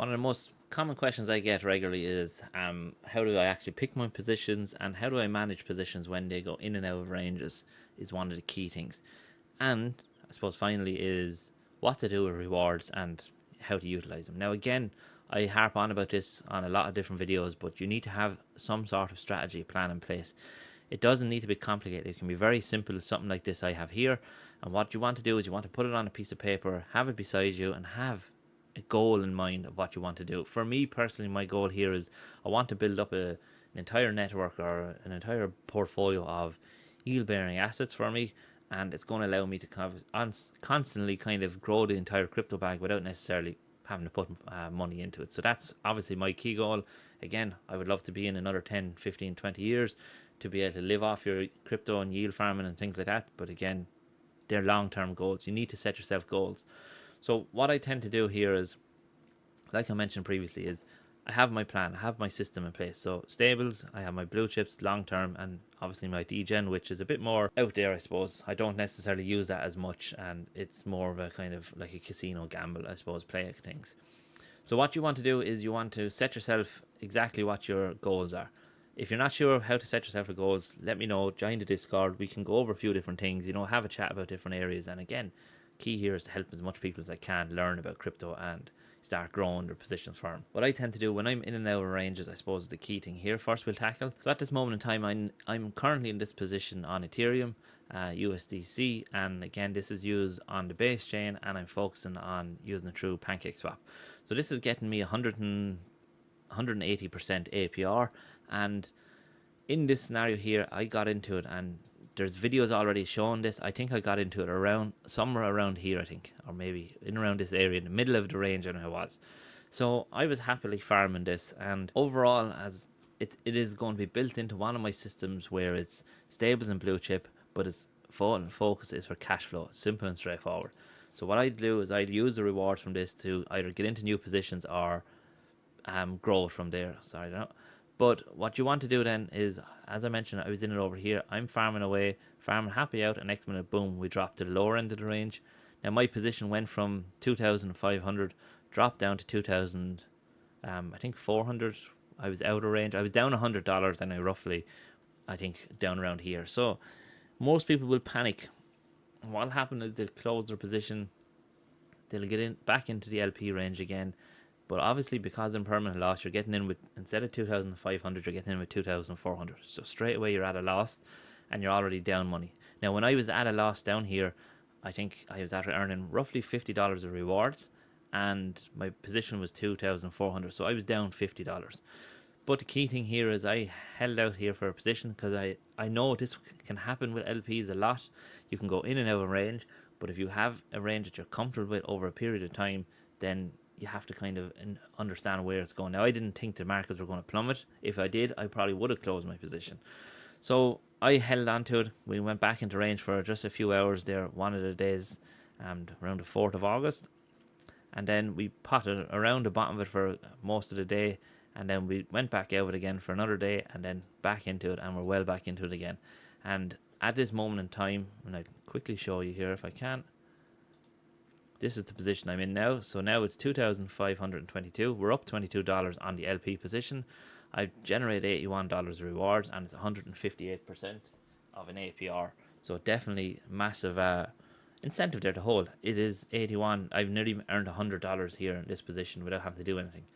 One of the most common questions I get regularly is how do I actually pick my positions and how do I manage positions when they go in and out of ranges is one of the key things. And I suppose finally is what to do with rewards and how to utilize them. Now, again, I harp on about this on a lot of different videos, but you need to have some sort of strategy plan in place. It doesn't need to be complicated. It can be very simple, something like this I have here. And what you want to do is you want to put it on a piece of paper, have it beside you, and have a goal in mind of what you want to do. For me personally, my goal here is I want to build up an entire network or an entire portfolio of yield bearing assets for me, and it's going to allow me to constantly kind of grow the entire crypto bag without necessarily having to put money into it. So that's obviously my key goal. Again, I would love to be in another 10, 15, 20 years to be able to live off your crypto and yield farming and things like that. But again, they're long-term goals. You need to set yourself goals. So what I tend to do here is, like I mentioned previously, is I have my plan, I have my system in place. So stables, I have my blue chips long term, and obviously my DEGEN, which is a bit more out there, I suppose. I don't necessarily use that as much, and it's more of a kind of like a casino gamble, I suppose, play things. So what you want to do is you want to set yourself exactly what your goals are. If you're not sure how to set yourself the goals, let me know. Join the Discord. We can go over a few different things. Have a chat about different areas. And again, key here is to help as much people as I can learn about crypto and start growing their positions for them. What I tend to do when I'm in and out of ranges, I suppose, is the key thing here. First, we'll tackle. So at this moment in time, I'm currently in this position on Ethereum, USDC, and again, this is used on the base chain, and I'm focusing on using it through PancakeSwap. So this is getting me 180% APR, and in this scenario here, I got into it, and there's videos already showing this. I think I got into it around somewhere around here, I think, or maybe in around this area, in the middle of the range, and I was. So I was happily farming this, and overall, as it is going to be built into one of my systems where it's stables and blue chip, but its focus is for cash flow, simple and straightforward. So what I'd do is I'd use the rewards from this to either get into new positions or grow from there. Sorry, no. But what you want to do then is, as I mentioned, I was in it over here. I'm farming away, farming happy out, and next minute, boom, we dropped to the lower end of the range. Now my position went from 2,500, dropped down to 2,000, I think 400. I was out of range. I was down $100, and I think, down around here. So most people will panic. What'll happen is they'll close their position, they'll get in back into the LP range again. But obviously, because in permanent loss, you're getting in with, instead of 2,500, you're getting in with 2,400. So straight away, you're at a loss, and you're already down money. Now, when I was at a loss down here, I think I was after earning roughly $50 of rewards, and my position was 2,400. So I was down $50. But the key thing here is I held out here for a position because I know this can happen with LPs a lot. You can go in and out of range, but if you have a range that you're comfortable with over a period of time, then you have to kind of understand where it's going. Now, I didn't think the markets were going to plummet. If I did, I probably would have closed my position. So I held on to it. We went back into range for just a few hours there, one of the days, around the 4th of August. And then we potted around the bottom of it for most of the day. And then we went back out of it again for another day and then back into it. And we're well back into it again. And at this moment in time, and I'll quickly show you here if I can. This is the position I'm in now. So now it's 2,522. We're up $22 on the LP position. I've generated $81 rewards, and it's 158% of an APR. So definitely massive incentive there to hold. It is 81. I've nearly earned $100 here in this position without having to do anything.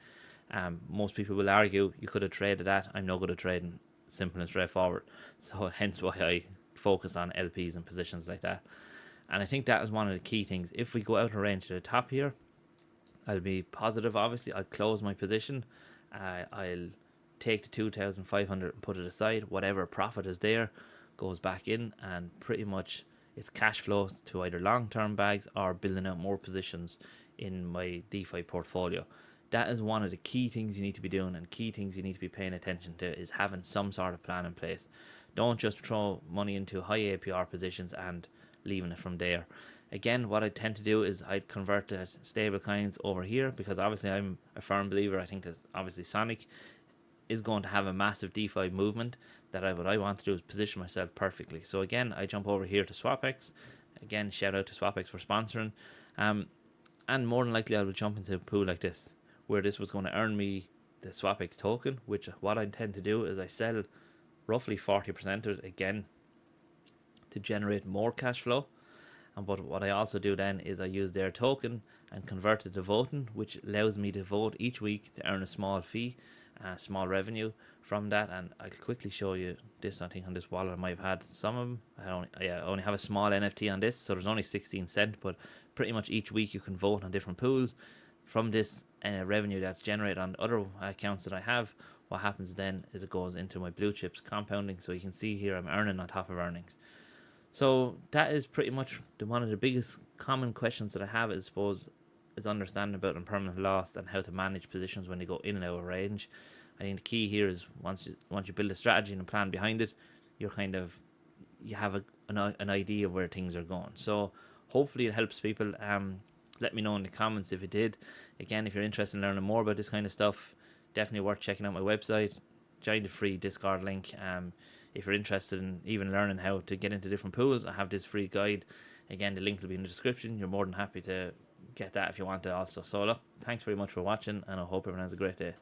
Most people will argue you could have traded that. I'm no good at trading, simple and straightforward. So hence why I focus on LPs and positions like that. And I think that is one of the key things. If we go out of range to the top here, I'll be positive, obviously. I'll close my position. I'll take the 2,500 and put it aside. Whatever profit is there goes back in, and pretty much it's cash flow to either long-term bags or building out more positions in my DeFi portfolio. That is one of the key things you need to be doing, and key things you need to be paying attention to is having some sort of plan in place. Don't just throw money into high APR positions and leaving it from there. Again, what I tend to do is I'd convert the stable coins over here, because obviously I'm a firm believer. I think that obviously Sonic is going to have a massive DeFi movement, that what I want to do is position myself perfectly. So again, I jump over here to Swapx. Again, shout out to Swapx for sponsoring. And more than likely I will jump into a pool like this where this was going to earn me the Swapx token, which what I intend to do is I sell roughly 40% of it again to generate more cash flow. And but what I also do then is I use their token and convert it to voting, which allows me to vote each week to earn a small fee, small revenue from that. And I'll quickly show you this. I think on this wallet I might have had some of them. I only have a small NFT on this, so there's only 16 cents. But pretty much each week you can vote on different pools. From this revenue that's generated on other accounts that I have, what happens then is it goes into my blue chips compounding. So you can see here I'm earning on top of earnings. So that is pretty much one of the biggest common questions that I have, I suppose, is understanding about impermanent loss and how to manage positions when they go in and out of range. I think the key here is once you build a strategy and a plan behind it, you have an idea of where things are going. So hopefully it helps people. Let me know in the comments if it did. Again, if you're interested in learning more about this kind of stuff, definitely worth checking out my website. Join the free Discord link. If you're interested in even learning how to get into different pools, I have this free guide. Again, the link will be in the description. You're more than happy to get that if you want to also. So look, thanks very much for watching, and I hope everyone has a great day.